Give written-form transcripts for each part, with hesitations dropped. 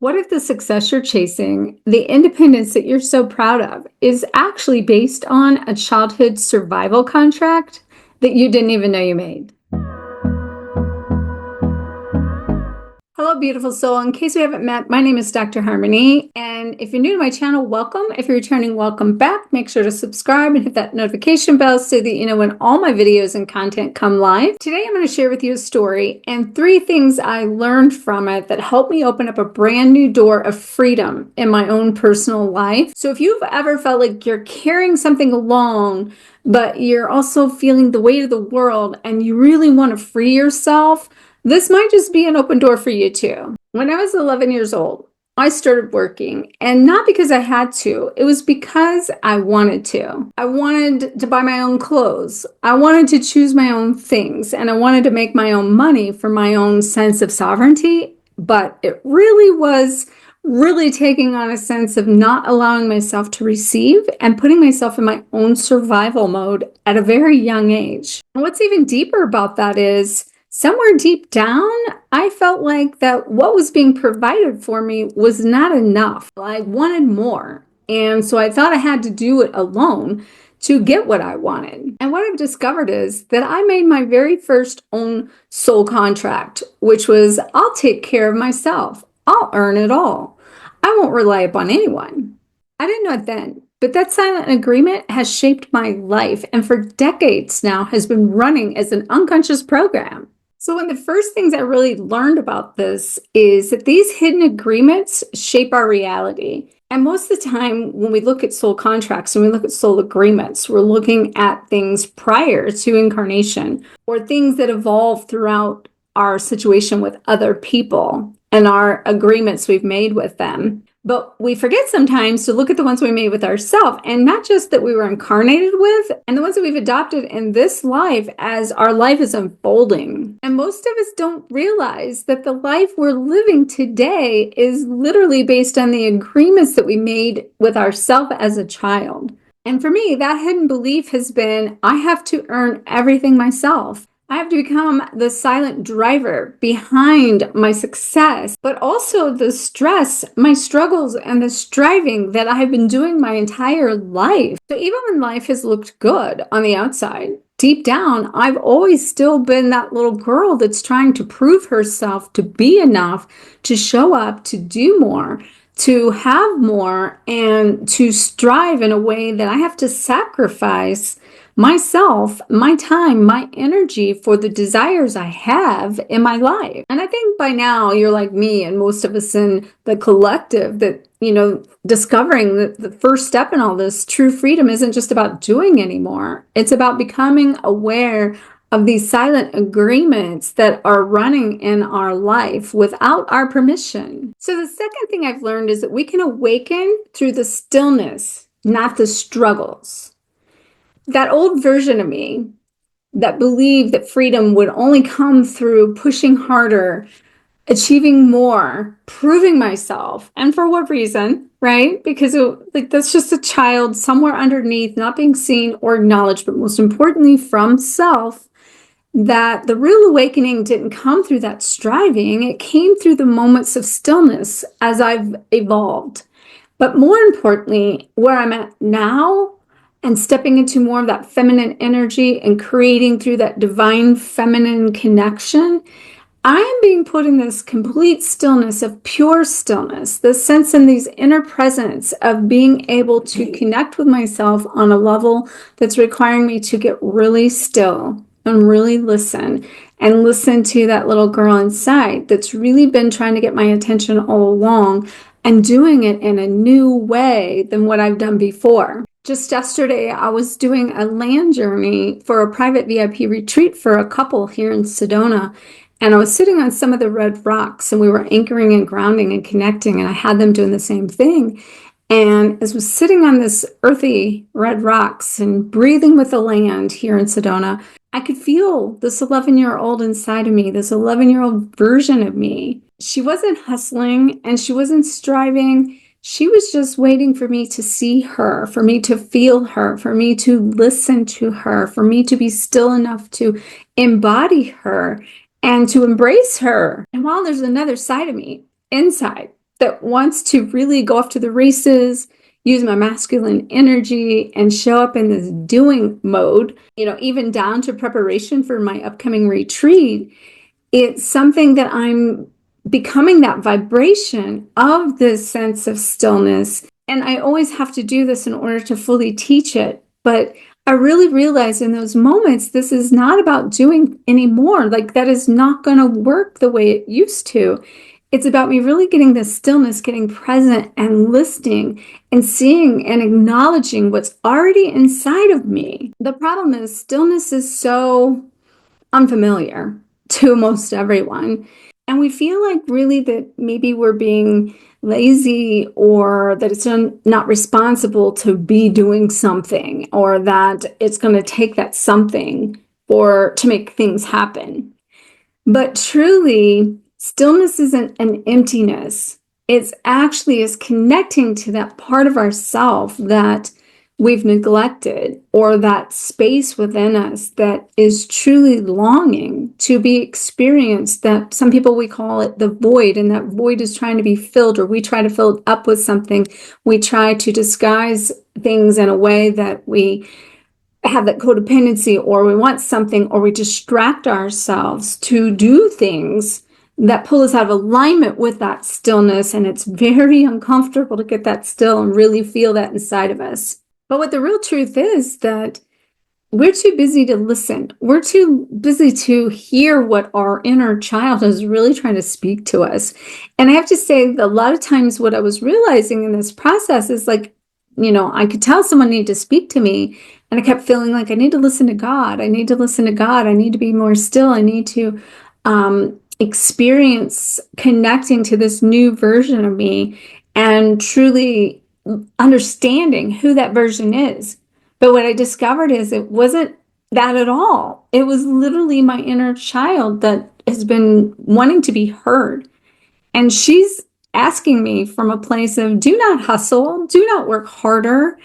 What if the success you're chasing, the independence that you're so proud of, is actually based on a childhood survival contract that you didn't even know you made? Hello, beautiful soul. In case we haven't met, my name is Dr. Harmony. And if you're new to my channel, welcome. If you're returning, welcome back. Make sure to subscribe and hit that notification bell so that you know when all my videos and content come live. Today, I'm going to share with you a story and 3 things I learned from it that helped me open up a brand new door of freedom in my own personal life. So if you've ever felt like you're carrying something along, but you're also feeling the weight of the world and you really want to free yourself, this might just be an open door for you too. When I was 11 years old, I started working, and not because I had to, it was because I wanted to. I wanted to buy my own clothes. I wanted to choose my own things, and I wanted to make my own money for my own sense of sovereignty. But it really was taking on a sense of not allowing myself to receive and putting myself in my own survival mode at a very young age. And what's even deeper about that is, somewhere deep down, I felt like that what was being provided for me was not enough. I wanted more. And so I thought I had to do it alone to get what I wanted. And what I've discovered is that I made my very first own soul contract, which was, I'll take care of myself. I'll earn it all. I won't rely upon anyone. I didn't know it then, but that silent agreement has shaped my life and for decades now has been running as an unconscious program. So one of the first things I really learned about this is that these hidden agreements shape our reality. And most of the time when we look at soul contracts and we look at soul agreements, we're looking at things prior to incarnation or things that evolve throughout our situation with other people and our agreements we've made with them. But we forget sometimes to look at the ones we made with ourselves, and not just that we were incarnated with, and the ones that we've adopted in this life as our life is unfolding. And most of us don't realize that the life we're living today is literally based on the agreements that we made with ourselves as a child. And for me, that hidden belief has been, I have to earn everything myself. I have to become the silent driver behind my success, but also the stress, my struggles, and the striving that I have been doing my entire life. So even when life has looked good on the outside, deep down, I've always still been that little girl that's trying to prove herself to be enough, to show up, to do more, to have more, and to strive in a way that I have to sacrifice myself, my time, my energy for the desires I have in my life. And I think by now you're like me and most of us in the collective that, discovering that the first step in all this true freedom isn't just about doing anymore. It's about becoming aware of these silent agreements that are running in our life without our permission. So the second thing I've learned is that we can awaken through the stillness, not the struggles. That old version of me that believed that freedom would only come through pushing harder, achieving more, proving myself. And for what reason, right? Because that's just a child somewhere underneath, not being seen or acknowledged, but most importantly from self, that the real awakening didn't come through that striving. It came through the moments of stillness as I've evolved. But more importantly, where I'm at now, and stepping into more of that feminine energy and creating through that divine feminine connection, I am being put in this complete stillness of pure stillness, this sense in these inner presence of being able to connect with myself on a level that's requiring me to get really still and really listen to that little girl inside that's really been trying to get my attention all along and doing it in a new way than what I've done before. Just yesterday, I was doing a land journey for a private VIP retreat for a couple here in Sedona. And I was sitting on some of the red rocks and we were anchoring and grounding and connecting, and I had them doing the same thing. And as I was sitting on this earthy red rocks and breathing with the land here in Sedona, I could feel this 11-year-old inside of me, this 11-year-old version of me. She wasn't hustling and she wasn't striving. She was just waiting for me to see her, for me to feel her, for me to listen to her, for me to be still enough to embody her and to embrace her. And while there's another side of me inside that wants to really go off to the races, use my masculine energy, and show up in this doing mode, even down to preparation for my upcoming retreat. It's something that I'm becoming, that vibration of this sense of stillness. And I always have to do this in order to fully teach it. But I really realize in those moments, this is not about doing anymore. Like, that is not going to work the way it used to. It's about me really getting this stillness, getting present and listening and seeing and acknowledging what's already inside of me. The problem is stillness is so unfamiliar to most everyone. And we feel like really that maybe we're being lazy, or that it's not responsible to be doing something, or that it's going to take that something to make things happen. But truly, stillness isn't an emptiness. It's actually is connecting to that part of ourself that we've neglected, or that space within us that is truly longing to be experienced. That some people, we call it the void, and that void is trying to be filled, or we try to fill it up with something. We try to disguise things in a way that we have that codependency, or we want something, or we distract ourselves to do things that pull us out of alignment with that stillness. And it's very uncomfortable to get that still and really feel that inside of us. But what the real truth is that we're too busy to listen. We're too busy to hear what our inner child is really trying to speak to us. And I have to say that a lot of times what I was realizing in this process is like, I could tell someone needed to speak to me, and I kept feeling like I need to listen to God. I need to listen to God. I need to be more still. I need to experience connecting to this new version of me and truly understanding who that version is. But what I discovered is it wasn't that at all. It was literally my inner child that has been wanting to be heard. And she's asking me from a place of, do not hustle, do not work harder.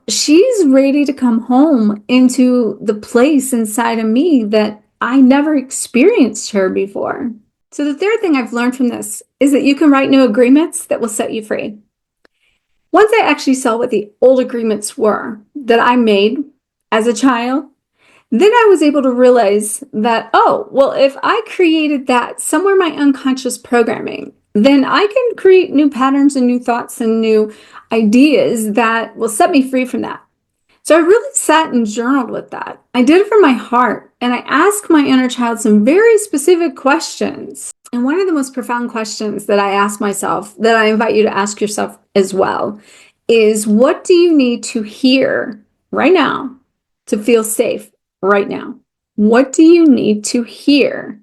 She's ready to come home into the place inside of me that I never experienced her before. So the third thing I've learned from this is that you can write new agreements that will set you free. Once I actually saw what the old agreements were that I made as a child, then I was able to realize that, if I created that somewhere in my unconscious programming, then I can create new patterns and new thoughts and new ideas that will set me free from that. So I really sat and journaled with that. I did it from my heart, and I asked my inner child some very specific questions. And one of the most profound questions that I asked myself, that I invite you to ask yourself as well, is what do you need to hear right now to feel safe right now? What do you need to hear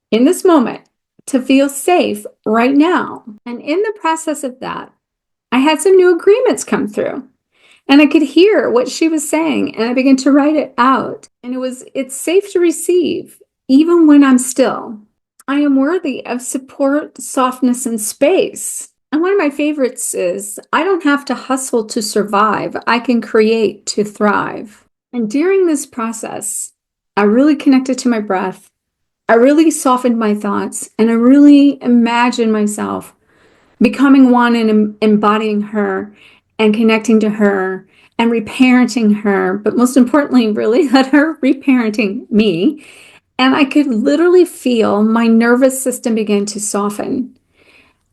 in this moment to feel safe right now? And in the process of that, I had some new agreements come through. And I could hear what she was saying, and I began to write it out. And it's safe to receive, even when I'm still. I am worthy of support, softness, and space. And one of my favorites is, I don't have to hustle to survive. I can create to thrive. And during this process, I really connected to my breath. I really softened my thoughts, and I really imagined myself becoming one and embodying her and connecting to her and reparenting her, but most importantly, really let her reparenting me. And I could literally feel my nervous system begin to soften.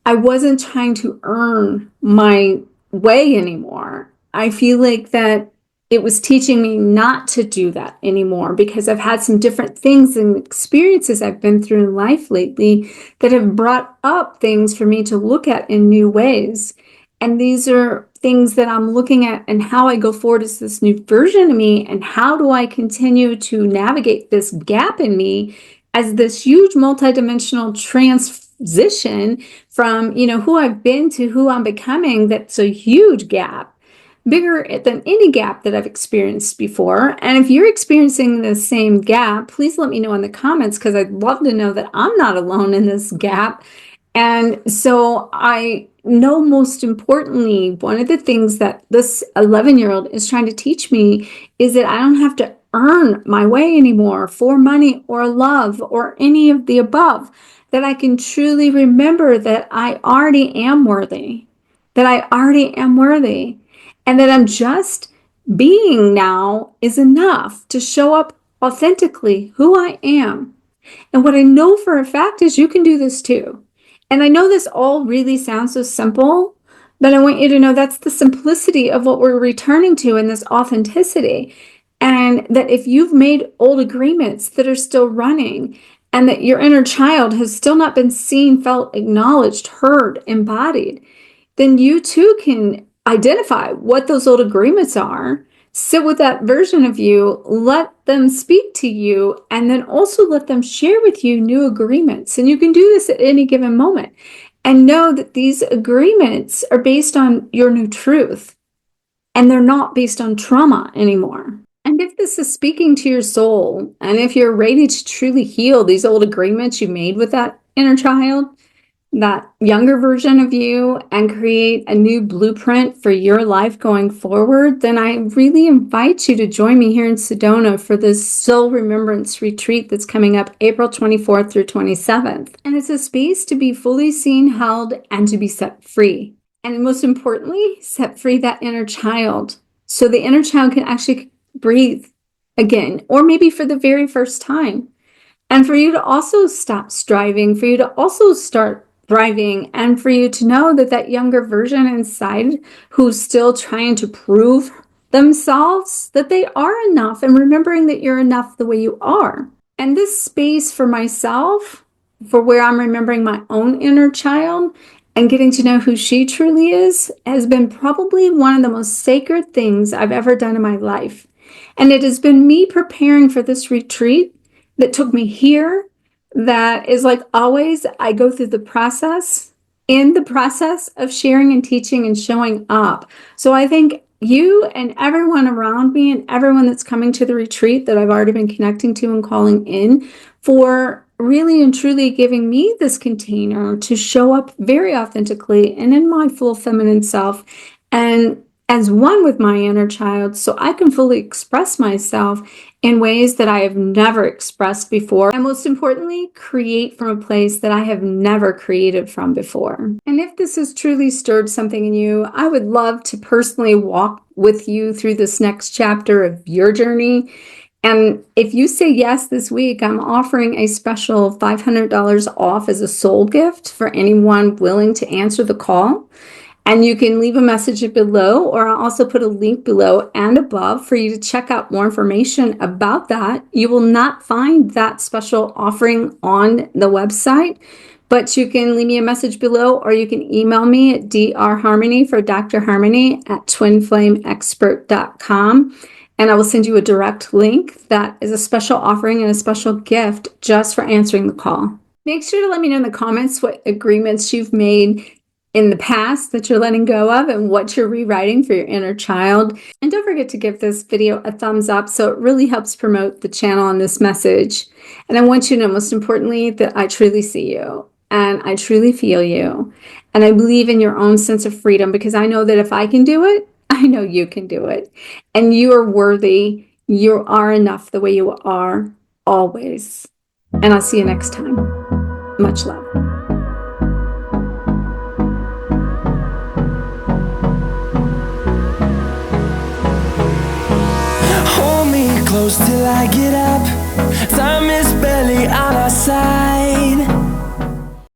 I wasn't trying to earn my way anymore. I feel like that it was teaching me not to do that anymore, because I've had some different things and experiences I've been through in life lately that have brought up things for me to look at in new ways. And these are things that I'm looking at, and how I go forward as this new version of me, and how do I continue to navigate this gap in me as this huge multidimensional transition from, who I've been to who I'm becoming. That's a huge gap, bigger than any gap that I've experienced before. And if you're experiencing the same gap, please let me know in the comments, because I'd love to know that I'm not alone in this gap. And so I know, most importantly, one of the things that this 11-year-old is trying to teach me is that I don't have to earn my way anymore for money or love or any of the above. That I can truly remember that I already am worthy, that I already am worthy, and that I'm just being now is enough to show up authentically who I am. And what I know for a fact is you can do this too. And I know this all really sounds so simple, but I want you to know that's the simplicity of what we're returning to in this authenticity. And that if you've made old agreements that are still running, and that your inner child has still not been seen, felt, acknowledged, heard, embodied, then you too can identify what those old agreements are, sit with that version of you, let them speak to you, and then also let them share with you new agreements. And you can do this at any given moment. And know that these agreements are based on your new truth, and they're not based on trauma anymore. And if this is speaking to your soul, and if you're ready to truly heal these old agreements you made with that inner child, that younger version of you, and create a new blueprint for your life going forward, then I really invite you to join me here in Sedona for this Soul Remembrance Retreat that's coming up April 24th through 27th. And it's a space to be fully seen, held, and to be set free. And most importantly, set free that inner child, so the inner child can actually breathe again, or maybe for the very first time. And for you to also stop striving, for you to also start thriving, and for you to know that that younger version inside who's still trying to prove themselves that they are enough, and remembering that you're enough the way you are. And this space for myself, for where I'm remembering my own inner child and getting to know who she truly is, has been probably one of the most sacred things I've ever done in my life. And it has been me preparing for this retreat that took me here. That is, like always, I go through the process, in the process of sharing and teaching and showing up. So I thank you and everyone around me and everyone that's coming to the retreat that I've already been connecting to and calling in, for really and truly giving me this container to show up very authentically and in my full feminine self, and as one with my inner child, so I can fully express myself in ways that I have never expressed before. And most importantly, create from a place that I have never created from before. And if this has truly stirred something in you, I would love to personally walk with you through this next chapter of your journey. And if you say yes this week, I'm offering a special $500 off as a soul gift for anyone willing to answer the call. And you can leave a message below, or I'll also put a link below and above for you to check out more information about that. You will not find that special offering on the website, but you can leave me a message below, or you can email me at drharmony for Dr. Harmony at twinflameexpert.com. And I will send you a direct link that is a special offering and a special gift just for answering the call. Make sure to let me know in the comments what agreements you've made in the past that you're letting go of, and what you're rewriting for your inner child. And don't forget to give this video a thumbs up, so it really helps promote the channel and this message. And I want you to know, most importantly, that I truly see you, and I truly feel you, and I believe in your own sense of freedom, because I know that if I can do it, I know you can do it. And you are worthy. You are enough the way you are, always. And I'll see you next time. Much love. Close till I get up. Time is barely on our side.